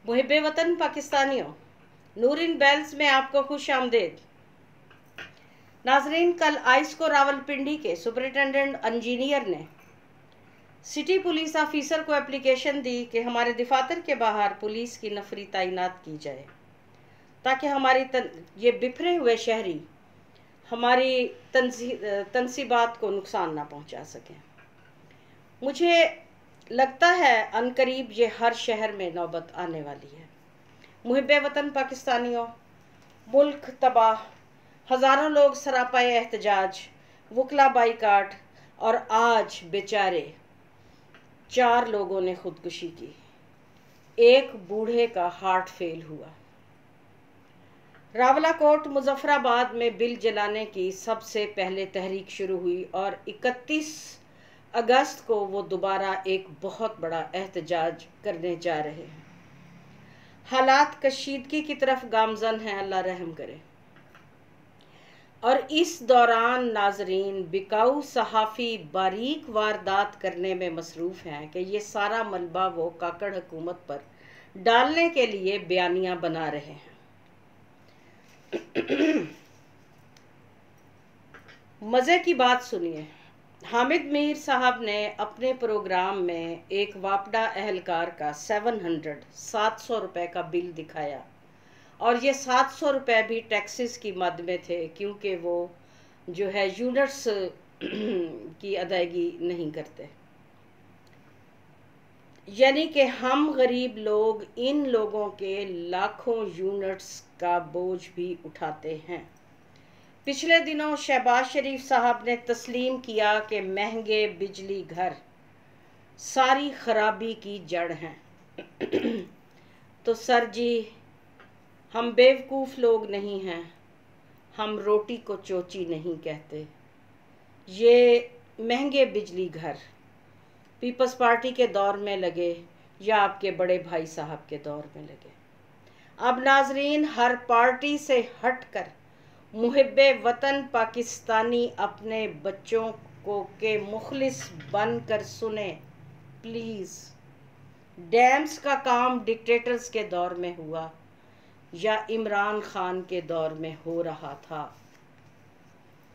मुहिब्बे वतन पाकिस्तानियों, नूरिन बेल्स में आपको खुश आमदेद। नाजरीन, कल आइस्को रावलपिंडी के सुपरिटेंडेंट इंजीनियर ने सिटी पुलिस ऑफिसर को एप्लीकेशन दी कि हमारे दफातर के बाहर पुलिस की नफरी तैनात की जाए ताकि हमारी ये बिखरे हुए शहरी हमारी तनसीबात को नुकसान ना पहुंचा सकें। मुझे लगता है अनकरीब ये हर शहर में नौबत आने वाली है। मुहिब्बे वतन पाकिस्तानियों, मुल्क तबाह, हज़ारों लोग सरापाए एहतजाज, वकला बाइकाट, और आज बेचारे 4 लोगों ने खुदकुशी की। एक बूढ़े का हार्ट फेल हुआ। रावलाकोट मुजफ्फराबाद में बिल जलाने की सबसे पहले तहरीक शुरू हुई और 31 अगस्त को वो दोबारा एक बहुत बड़ा एहतजाज करने जा रहे हैं। हालात कशीदगी की तरफ गामजन हैं, अल्लाह रहम करे। और इस दौरान नाजरीन बिकाऊ सहाफ़ी बारीक वारदात करने में मसरूफ़ हैं कि ये सारा मलबा वो काकड़ हुकूमत पर डालने के लिए बयानियाँ बना रहे हैं। मज़े की बात सुनिए। हामिद मीर साहब ने अपने प्रोग्राम में एक वापडा एहलकार का 700 रुपए का बिल दिखाया और ये 700 रुपए भी टैक्सेस की मद में थे, क्योंकि वो जो है यूनिट्स की अदायगी नहीं करते। यानी कि हम गरीब लोग इन लोगों के लाखों यूनिट्स का बोझ भी उठाते हैं। पिछले दिनों शहबाज शरीफ साहब ने तस्लीम किया कि महंगे बिजली घर सारी खराबी की जड़ हैं। तो सर जी, हम बेवकूफ़ लोग नहीं हैं, हम रोटी को चोची नहीं कहते। ये महंगे बिजली घर पीपल्स पार्टी के दौर में लगे या आपके बड़े भाई साहब के दौर में लगे। अब नाजरीन, हर पार्टी से हटकर मुहिब्बे वतन पाकिस्तानी अपने बच्चों को के मुखलिस बनकर सुने प्लीज़। डैम्स का काम डिक्टेटर्स के दौर में हुआ या इमरान खान के दौर में हो रहा था,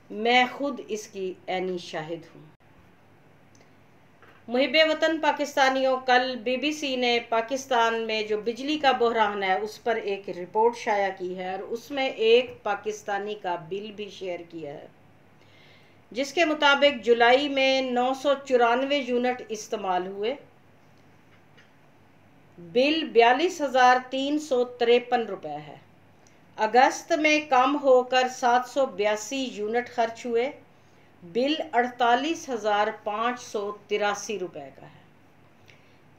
मैं खुद इसकी ऐनी शाहिद हूँ। मुहिब्बे वतन पाकिस्तानियों, कल BBC ने पाकिस्तान में जो बिजली का बहरान है उस पर एक रिपोर्ट शाया की है और उसमें एक पाकिस्तानी का बिल भी शेयर किया है, जिसके मुताबिक जुलाई में 994 यूनिट इस्तेमाल हुए। बिल 42,353 रुपये है। अगस्त में कम होकर 782 यूनिट खर्च हुए। बिल 48,583 रुपये का है।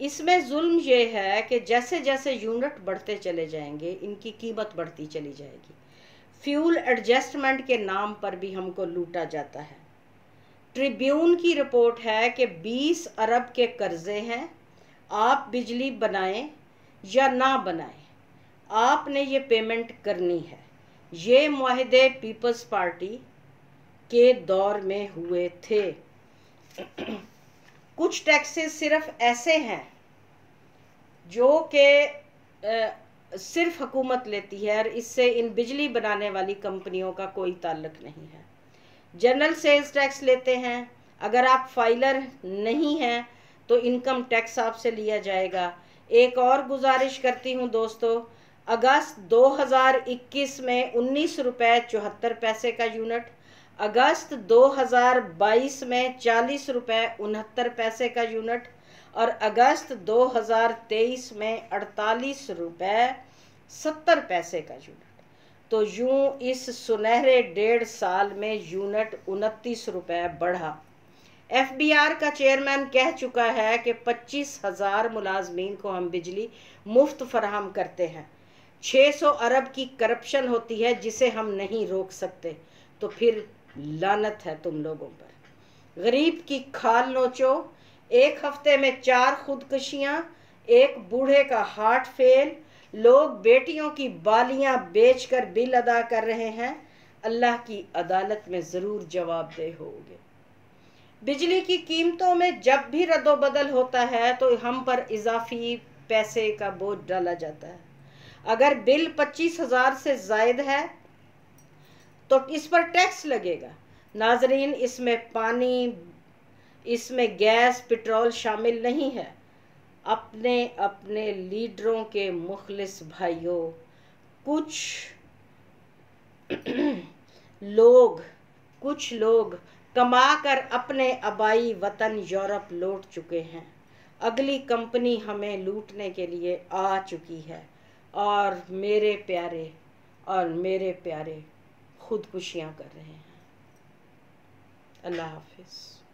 इसमें जुल्म ये है कि जैसे जैसे यूनिट बढ़ते चले जाएंगे इनकी कीमत बढ़ती चली जाएगी। फ्यूल एडजस्टमेंट के नाम पर भी हमको लूटा जाता है। ट्रिब्यून की रिपोर्ट है कि 20 अरब के कर्जे हैं। आप बिजली बनाएं या ना बनाएं, आपने ये पेमेंट करनी है। ये मुआहदे पीपल्स पार्टी के दौर में हुए थे। कुछ टैक्सेस सिर्फ ऐसे हैं जो कि सिर्फ हुकूमत लेती है और इससे इन बिजली बनाने वाली कंपनियों का कोई ताल्लुक नहीं है। जनरल सेल्स टैक्स लेते हैं। अगर आप फाइलर नहीं हैं तो इनकम टैक्स आपसे लिया जाएगा। एक और गुजारिश करती हूँ दोस्तों, अगस्त 2021 में 19 रुपये 74 पैसे का यूनिट, अगस्त 2022 में 40 रुपये 69 पैसे का यूनिट और अगस्त 2023 में 48 रुपये 70 पैसे का यूनिट। तो यूं इस सुनहरे 1.5 साल में यूनिट 29 रुपये बढ़ा। FBR का चेयरमैन कह चुका है कि 25,000 मुलाजमीन को हम बिजली मुफ्त फराहम करते हैं। 600 अरब की करप्शन होती है जिसे हम नहीं रोक सकते। तो फिर लानत है तुम लोगों पर। गरीब की खाल नोचो। एक हफ्ते में 4 खुदकुशियाँ, एक बूढ़े का हार्ट फेल, लोग बेटियों की बालियाँ बेचकर बिल अदा कर रहे हैं। अल्लाह की अदालत में ज़रूर जवाबदेह होगे। बिजली की कीमतों में जब भी रद्दोबदल होता है तो हम पर इजाफी पैसे का बोझ डाला जाता है। अगर बिल 25,000 से जायद है तो इस पर टैक्स लगेगा। नाजरीन, इसमें पानी, इसमें गैस, पेट्रोल शामिल नहीं है। अपने अपने लीडरों के मुखलिस भाइयों, कुछ लोग कमाकर अपने आबाई वतन यूरोप लौट चुके हैं। अगली कंपनी हमें लूटने के लिए आ चुकी है और मेरे प्यारे खुदकुशियां कर रहे हैं। अल्लाह हाफिज़।